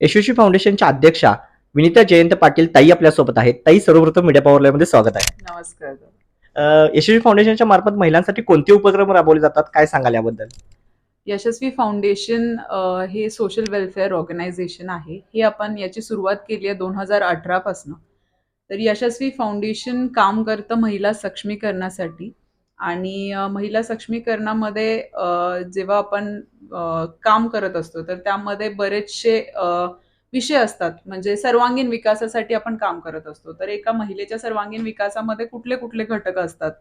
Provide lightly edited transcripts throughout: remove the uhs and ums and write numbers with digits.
यशस्वी फाउंडेशनच्या अध्यक्षा विनीता जयंत पाटील ताई आपल्यासोबत आहेत. ताई, सर्वप्रथम मीडिया पॉवर लाईव्ह मध्ये स्वागत आहे. नमस्कार. यशस्वी फाउंडेशनच्या मार्फत महिलांसाठी कोणते उपक्रम राबवले जातात, काय सांगाल याबद्दल? यशस्वी फाउंडेशन हे सोशल वेलफेअर ऑर्गनायझेशन आहे. ही आपण याची सुरुवात केली आहे 2018 पासून. तर यशस्वी फाउंडेशन काम करतं महिला सक्षमीकरणासाठी आणि महिला सक्षमीकरणामध्ये जेव्हा आपण काम करत असतो तर त्यामध्ये बरेचसे विषय असतात. म्हणजे सर्वांगीण विकासासाठी आपण काम करत असतो. तर एका महिलेच्या सर्वांगीण विकासामध्ये कुठले कुठले घटक असतात,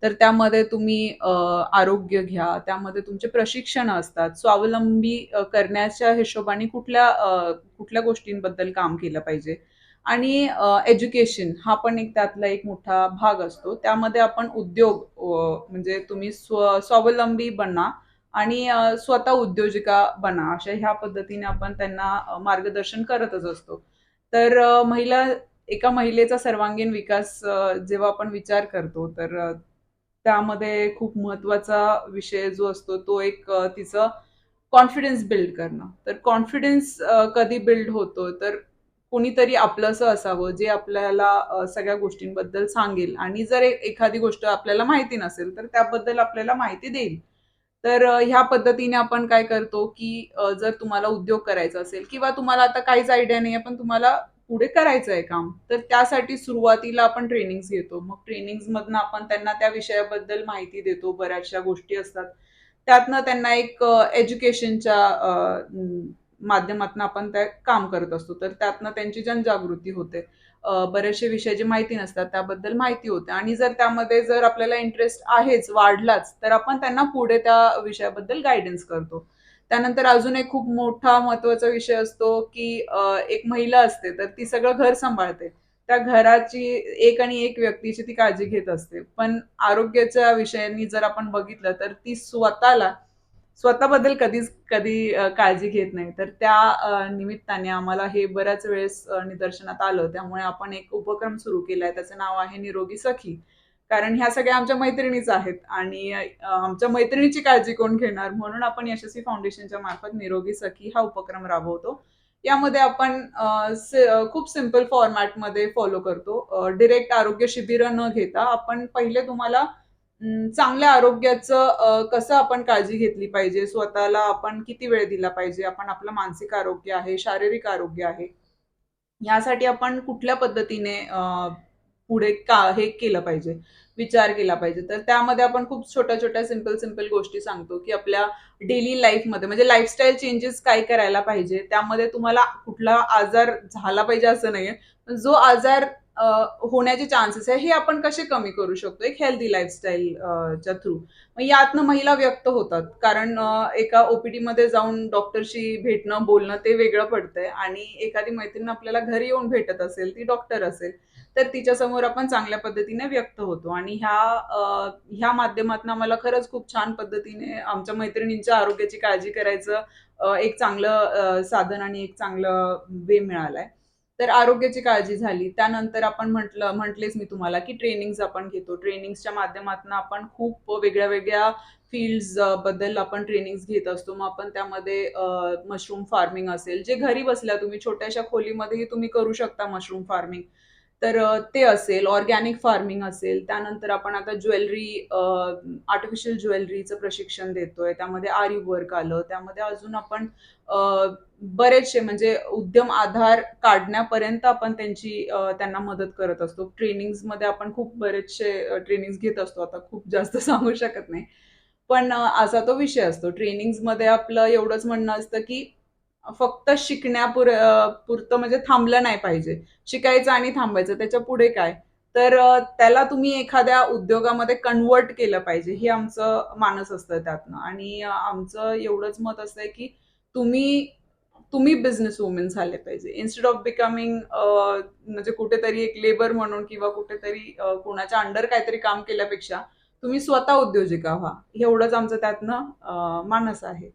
तर त्यामध्ये तुम्ही आरोग्य घ्या, त्यामध्ये तुमचे प्रशिक्षण असतात, स्वावलंबी करण्याच्या हिशोबाने कुठल्या गोष्टींबद्दल काम केलं पाहिजे आणि एज्युकेशन हा पण त्यातला एक मोठा भाग असतो. त्यामध्ये आपण उद्योग म्हणजे तुम्ही स्वावलंबी बना आणि स्वतः उद्योजिका बना, अशा ह्या पद्धतीने आपण त्यांना मार्गदर्शन करतच असतो. तर एका महिलेचा सर्वांगीण विकास जेव्हा आपण विचार करतो तर त्यामध्ये खूप महत्वाचा विषय जो असतो तो एक तिचं कॉन्फिडन्स बिल्ड करणं. तर कॉन्फिडन्स कधी बिल्ड होतो, तर कोणीतरी आपलंसं असावं जे आपल्याला सगळ्या गोष्टींबद्दल सांगेल आणि जर एखादी गोष्ट आपल्याला माहिती नसेल तर त्याबद्दल आपल्याला माहिती देईल. तर ह्या पद्धतीने आपण काय करतो की जर तुम्हाला उद्योग करायचा असेल किंवा तुम्हाला आता काहीच आयडिया नाही पण तुम्हाला पुढे करायचं आहे काम, तर त्यासाठी सुरुवातीला आपण ट्रेनिंग्स घेतो. मग ट्रेनिंग्स मधनं आपण त्यांना त्या विषयाबद्दल माहिती देतो. बऱ्याचशा गोष्टी असतात त्यातनं त्यांना एक एज्युकेशनच्या माध्यमातून आपण त्या काम करत असतो. तर त्यातनं त्यांची जनजागृती होते. बरेचसे विषय जे माहिती नसतात त्याबद्दल माहिती होते आणि जर आपल्याला इंटरेस्ट आहेच, वाढलाच, तर आपण त्यांना पुढे त्या विषयाबद्दल गायडन्स करतो. त्यानंतर अजून एक खूप मोठा महत्वाचा विषय असतो की एक महिला असते तर ती सगळं घर सांभाळते. त्या घराची एक आणि एक व्यक्तीची ती काळजी घेत असते. पण आरोग्याच्या विषयांनी जर आपण बघितलं तर ती स्वतःबद्दल कधी काळजी घेत नाही. तर त्या निमित्ताने आम्हाला हे बऱ्याच वेळेस निदर्शनात आलं. त्यामुळे आपण एक उपक्रम सुरू केलाय. त्याचं नाव आहे निरोगी सखी. कारण ह्या सगळ्या आमच्या मैत्रिणीच आहेत आणि आमच्या मैत्रिणीची काळजी कोण घेणार, म्हणून आपण यशस्वी फाउंडेशनच्या मार्फत निरोगी सखी हा उपक्रम राबवतो. यामध्ये आपण खूप सिम्पल फॉर्मॅटमध्ये फॉलो करतो. डिरेक्ट आरोग्य शिबिरं न घेता आपण पहिले तुम्हाला चांगल्या आरोग्याचं कसं आपण काळजी घेतली पाहिजे, स्वतःला आपण किती वेळ दिला पाहिजे, आपण आपलं मानसिक आरोग्य आहे, शारीरिक आरोग्य आहे, यासाठी आपण कुठल्या पद्धतीने पुढे हे केलं पाहिजे, विचार केला पाहिजे. तर त्यामध्ये आपण खूप छोट्या छोट्या सिम्पल सिम्पल गोष्टी सांगतो की आपल्या डेली लाईफमध्ये म्हणजे लाईफस्टाईल चेंजेस काय करायला पाहिजे. त्यामध्ये तुम्हाला कुठला आजार झाला पाहिजे असं नाहीये, पण जो आजार होण्याचे चान्सेस आहे हे आपण कसे कमी करू शकतो एक हेल्दी लाईफस्टाईल च्या थ्रू. मग यातनं महिला व्यक्त होतात. कारण एका ओपीडी मध्ये जाऊन डॉक्टरशी भेटणं, बोलणं ते वेगळं पडतंय आणि एखादी मैत्रीण आपल्याला घरी येऊन भेटत असेल, ती डॉक्टर असेल, तर तिच्या समोर आपण चांगल्या पद्धतीने व्यक्त होतो आणि ह्या माध्यमातून आम्हाला खरंच खूप छान पद्धतीने आमच्या मैत्रिणींच्या आरोग्याची काळजी करायचं एक चांगलं साधन आणि एक चांगलं वे मिळालाय. तर आरोग्याची काळजी झाली. त्यानंतर आपण म्हटलेच मी तुम्हाला की ट्रेनिंग्स आपण घेतो. ट्रेनिंग्सच्या माध्यमातून आपण खूप वेगळ्या वेगळ्या फील्ड्स बद्दल आपण ट्रेनिंग्स घेत असतो. मग आपण त्यामध्ये मशरूम फार्मिंग असेल, जे घरी बसल्या तुम्ही छोट्याशा खोलीमध्येही तुम्ही करू शकता मशरूम फार्मिंग. तर ते असेल, ऑर्गॅनिक फार्मिंग असेल. त्यानंतर आपण आता आर्टिफिशियल ज्वेलरीचं प्रशिक्षण देतोय. त्यामध्ये आरी वर्क आलं. त्यामध्ये अजून आपण बरेचसे म्हणजे उद्यम आधार काढण्यापर्यंत आपण त्यांना मदत करत असतो. ट्रेनिंग्समध्ये आपण खूप बरेचसे ट्रेनिंग्स घेत असतो. आता खूप जास्त सांगू शकत नाही. पण असा तो विषय असतो. ट्रेनिंग्समध्ये आपलं एवढंच म्हणणं असतं की फक्त पुरतं म्हणजे थांबलं नाही पाहिजे. शिकायचं आणि थांबायचं, त्याच्या पुढे काय? तर त्याला तुम्ही एखाद्या उद्योगामध्ये कन्व्हर्ट केलं पाहिजे, हे आमचं मानस असतं त्यातनं. आणि आमचं एवढंच मत असतंय की तुम्ही तुम्ही बिझनेस वुमन झाले पाहिजे. इन्स्टेड ऑफ बिकमिंग म्हणजे कुठेतरी एक लेबर म्हणून किंवा कुठेतरी कोणाच्या अंडर काहीतरी काम केल्यापेक्षा तुम्ही स्वतः उद्योजिका व्हा. एवढंच आमचं त्यातनं मानस आहे.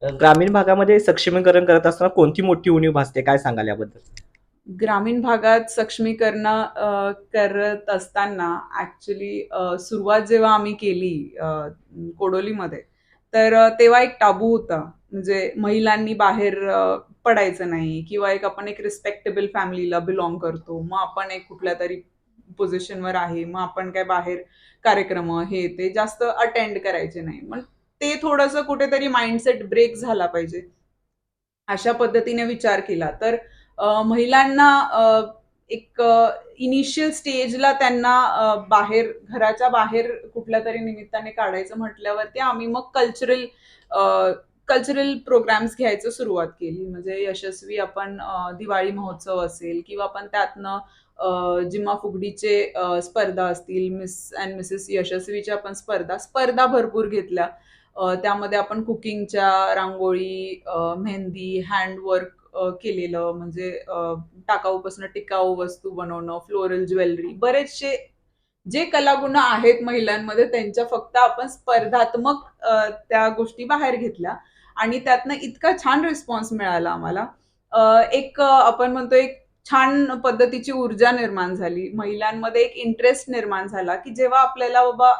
ग्रामीण भागामध्ये सक्षमीकरण करत असताना कोणती मोठी उणीव भासते, काय सांगाल याबद्दल? ग्रामीण भागात सक्षमीकरण करत असताना ऍक्च्युली सुरुवात जेव्हा आम्ही केली कोडोलीमध्ये, तर तेव्हा एक टाबू होता. म्हणजे महिलांनी बाहेर पडायचं नाही, किंवा आपण एक रिस्पेक्टेबल फॅमिलीला बिलॉंग करतो, मग आपण एक कुठल्या तरी पोझिशनवर आहे, मग आपण काय बाहेर कार्यक्रम हे ते जास्त अटेंड करायचे नाही. मग ते थोडंसं कुठेतरी माइंडसेट ब्रेक झाला पाहिजे. अशा पद्धतीने विचार केला तर महिलांना एक इनिशियल स्टेजला त्यांना बाहेर, घराच्या बाहेर कुठल्या तरी निमित्ताने काढायचं म्हटल्यावरती आम्ही मग कल्चरल प्रोग्राम्स घ्यायचं सुरुवात केली. म्हणजे यशस्वी आपण दिवाळी महोत्सव असेल, किंवा आपण त्यातनं जिमा फुगडीचे स्पर्धा असतील, मिस अँड मिसेस यशस्वीच्या आपण स्पर्धा भरपूर घेतल्या. त्यामध्ये आपण कुकिंगच्या, रांगोळी, मेहंदी, हँडवर्क केलेलं, म्हणजे टाकाऊपासून टिकाऊ वस्तू बनवणं, फ्लोरल ज्वेलरी, बरेचसे जे कलागुण आहेत महिलांमध्ये त्यांच्या फक्त आपण स्पर्धात्मक त्या गोष्टी बाहेर घेतल्या, आणि त्यातनं इतका छान रिस्पॉन्स मिळाला आम्हाला. एक आपण म्हणतो एक छान पद्धतीची ऊर्जा निर्माण झाली महिलांमध्ये, एक इंटरेस्ट निर्माण झाला की जेव्हा आपल्याला बाबा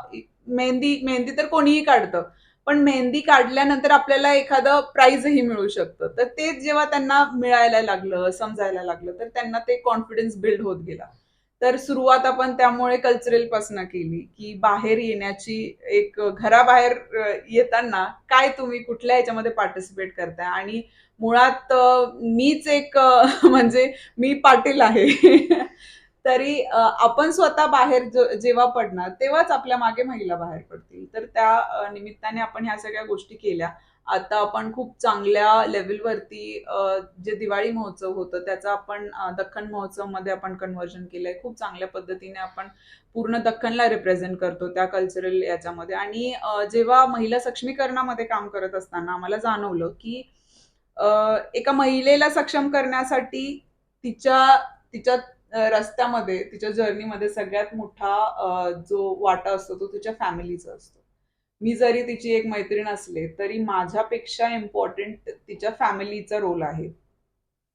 मेहंदी मेहंदी तर कोणीही काढतं, पण मेहंदी काढल्यानंतर आपल्याला एखादं प्राइजही मिळू शकतं. तर ते जेव्हा त्यांना मिळायला लागलं, समजायला लागलं, तर त्यांना ते कॉन्फिडन्स बिल्ड होत गेला. तर सुरुवात आपण त्यामुळे कल्चरल पासून केली, की बाहेर येण्याची एक घराबाहेर येताना काय तुम्ही कुठल्या ह्याच्यामध्ये पार्टिसिपेट करताय. आणि मुळात मीच एक म्हणजे मी पाटील आहे. तरी आपण स्वतः बाहेर जेव्हा पडणार तेव्हाच आपल्या मागे महिला बाहेर पडतील. तर त्या निमित्ताने आपण ह्या सगळ्या गोष्टी केल्या. आता आपण खूप चांगल्या लेवलवरती जे दिवाळी महोत्सव होतं त्याचं आपण दख्खन महोत्सव मध्ये आपण कन्व्हर्जन केलंय. खूप चांगल्या पद्धतीने आपण पूर्ण दख्खनला रिप्रेझेंट करतो त्या कल्चरल याच्यामध्ये. आणि जेव्हा महिला सक्षमीकरणामध्ये काम करत असताना आम्हाला जाणवलं की एका महिलेला सक्षम करण्यासाठी तिच्या तिच्या रस्त्यामध्ये, तिच्या जर्नीमध्ये सगळ्यात मोठा जो वाटा असतो तो तिच्या फॅमिलीचा असतो. मी जरी तिची एक मैत्रीण असले तरी माझ्यापेक्षा इम्पॉर्टंट तिच्या फॅमिलीचा रोल आहे.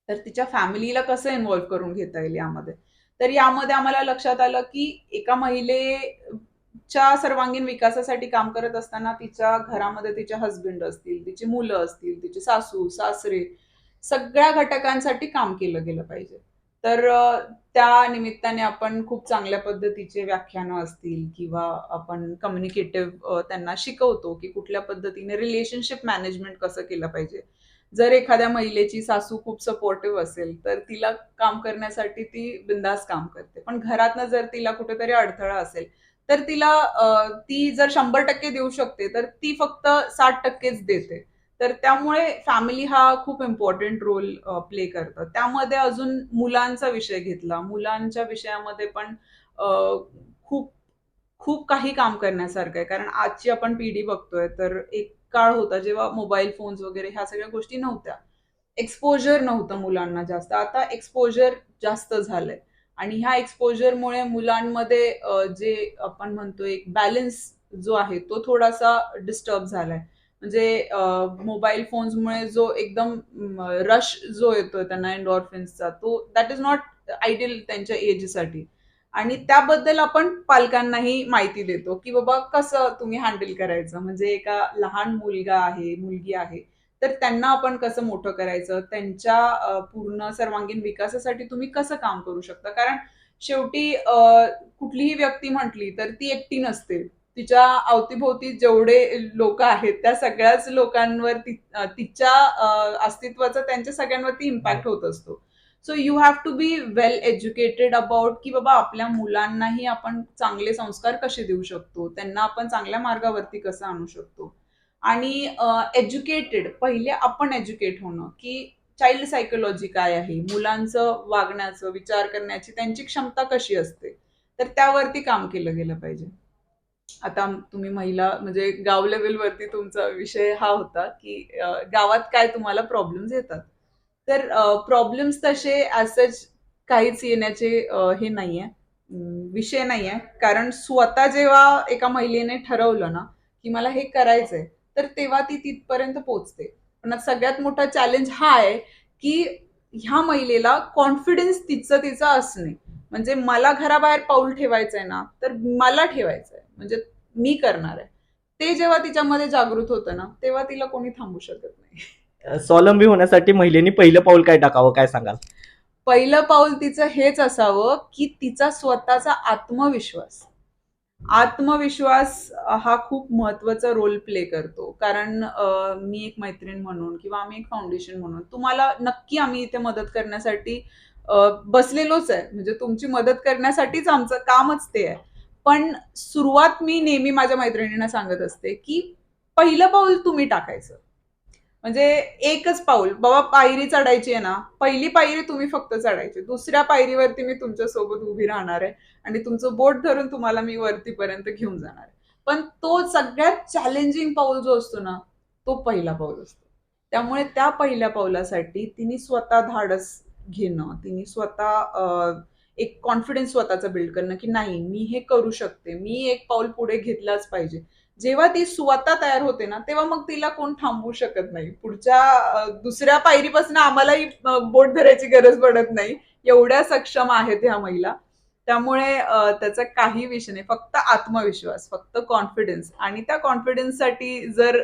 तर तिच्या फॅमिलीला कसं इन्व्हॉल्व्ह करून घेता येईल यामध्ये. तर यामध्ये आम्हाला लक्षात आलं की एका महिलेच्या सर्वांगीण विकासासाठी काम करत असताना तिच्या घरामध्ये तिचे हस्बंड असतील, तिची मुलं असतील, तिचे सासू सासरे, सगळ्या घटकांसाठी काम केलं गेलं पाहिजे. तर त्या निमित्ताने आपण खूप चांगल्या पद्धतीचे व्याख्यानं असतील, किंवा आपण कम्युनिकेटिव्ह त्यांना शिकवतो की कुठल्या पद्धतीने रिलेशनशिप मॅनेजमेंट कसं केलं पाहिजे. जर एखाद्या महिलेची सासू खूप सपोर्टिव्ह असेल तर तिला काम करण्यासाठी ती बिंदास काम करते, पण घरातनं जर तिला कुठेतरी अडथळा असेल तर तिला ती जर 100% देऊ शकते तर ती फक्त 60%च देते. तर त्यामुळे फॅमिली हा खूप इम्पॉर्टंट रोल प्ले करतं. त्यामध्ये अजून मुलांचा विषय घेतला. मुलांच्या विषयामध्ये पण खूप खूप काही काम करण्यासारखं आहे. कारण आजची आपण पिढी बघतोय तर एक काळ होता जेव्हा मोबाईल फोन्स वगैरे ह्या सगळ्या गोष्टी नव्हत्या. एक्सपोजर नव्हतं मुलांना जास्त. आता एक्सपोजर जास्त झालंय. आणि ह्या एक्सपोजरमुळे मुलांमध्ये जे आपण म्हणतो एक बॅलन्स जो आहे तो थोडासा डिस्टर्ब झालाय. म्हणजे मोबाईल फोन्समुळे जो एकदम रश जो येतोय त्यांना एन्डॉर्फिन्सचा, तो दॅट इज नॉट आयडियल त्यांच्या एजसाठी. आणि त्याबद्दल आपण पालकांनाही माहिती देतो की बाबा कसं तुम्ही हँडल करायचं. म्हणजे एका लहान मुलगा आहे, मुलगी आहे, तर त्यांना आपण कसं मोठं करायचं, त्यांच्या पूर्ण सर्वांगीण विकासासाठी तुम्ही कसं काम करू शकता. कारण शेवटी कुठलीही व्यक्ती म्हटली तर ती एकटी नसते. तिच्या अवतीभोवती जेवढे लोक आहेत त्या सगळ्याच लोकांवर तिच्या अस्तित्वाचा त्यांच्या सगळ्यांवरती इम्पॅक्ट होत असतो. So you have to be well educated about की बाबा आपल्या मुलांनाही आपण चांगले संस्कार कसे देऊ शकतो, त्यांना आपण चांगल्या मार्गावरती कसं आणू शकतो. आणि एज्युकेटेड, पहिले आपण एज्युकेट होणं की चाइल्ड सायकोलॉजी काय आहे, मुलांचं वागण्याचं, विचार करण्याची त्यांची क्षमता कशी असते, तर त्यावरती काम केलं गेलं पाहिजे. आता तुम्ही महिला म्हणजे गाव लेवलवरती तुमचा विषय हा होता की गावात काय तुम्हाला प्रॉब्लेम्स येतात. तर प्रॉब्लेम्स तसे ॲज सच काहीच येण्याचे हे नाहीये, विषय नाहीये. कारण स्वतः जेव्हा एका महिलेने ठरवलं ना की मला हे करायचंय, तर तेव्हा ती तिथपर्यंत पोहोचते. पण आता सगळ्यात मोठा चॅलेंज हा आहे की ह्या महिलेला कॉन्फिडन्स तिचं तिचं असणे. म्हणजे मला घराबाहेर पाऊल ठेवायचंय ना, तर मला ठेवायचंय, म्हणजे मी करणार आहे. ते जेव्हा तिच्यामध्ये जागृत होतं ना, तेव्हा तिला कोणी थांबू शकत नाही. स्वावलंबी होण्यासाठी महिलेनी पहिलं पाऊल काय टाकावं, काय सांगाल? पहिलं पाऊल तिचं हेच असावं की तिचा स्वतःचा आत्मविश्वास हा खूप महत्वाचा रोल प्ले करतो. कारण मी एक मैत्रीण म्हणून किंवा आम्ही एक फाउंडेशन म्हणून तुम्हाला नक्की आम्ही इथे मदत करण्यासाठी बसलेलोच आहे. म्हणजे तुमची मदत करण्यासाठीच आमचं कामच ते आहे. पण सुरुवात मी नेहमी माझ्या मैत्रिणींना सांगत असते की पहिलं पाऊल तुम्ही टाकायचं. म्हणजे एकच पाऊल बाबा, पायरी चढायची आहे ना, पहिली पायरी तुम्ही फक्त चढायची, दुसऱ्या पायरीवरती मी तुमच्या सोबत उभी राहणार आहे आणि तुमचं बोट धरून तुम्हाला मी वरतीपर्यंत घेऊन जाणार आहे. पण तो सगळ्यात चॅलेंजिंग पाऊल जो असतो ना, तो पहिला पाऊल असतो. त्यामुळे त्या पहिल्या पाऊलासाठी तिने स्वतः धाडस घेणं, तिने स्वतः एक कॉन्फिडन्स स्वतःचा बिल्ड करणं की नाही, मी हे करू शकते, मी एक पाऊल पुढे घेतलाच पाहिजे. जेव्हा ती स्वतः तयार होते ना, तेव्हा मग तिला कोण थांबवू शकत नाही. पुढच्या दुसऱ्या पायरीपासून आम्हालाही बोट धरायची गरज पडत नाही. एवढ्या सक्षम आहेत ह्या महिला. त्यामुळे त्याचा काही विषय नाही. फक्त आत्मविश्वास, फक्त कॉन्फिडन्स, आणि त्या कॉन्फिडन्ससाठी जर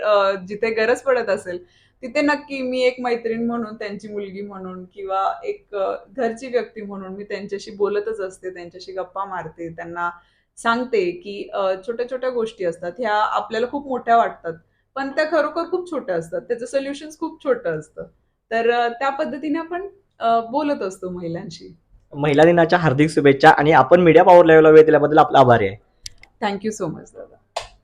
जिथे गरज पडत असेल, तिथे नक्की मी एक मैत्रीण म्हणून, त्यांची मुलगी म्हणून किंवा एक घरची व्यक्ती म्हणून मी त्यांच्याशी बोलतच असते, त्यांच्याशी गप्पा मारते, त्यांना सांगते की छोट्या छोट्या गोष्टी असतात, ह्या आपल्याला खूप मोठ्या वाटतात, पण त्या खरोखर खूप छोट्या असतात, त्याचं सोल्युशन खूप छोटं असतं. तर त्या पद्धतीने आपण बोलत असतो महिलांशी. महिला दिनाच्या हार्दिक शुभेच्छा आणि आपण मीडिया पॉवर लेव्हलला वेळ दिल्याबद्दल आपला आभारी आहे. थँक्यू सो मच दादा.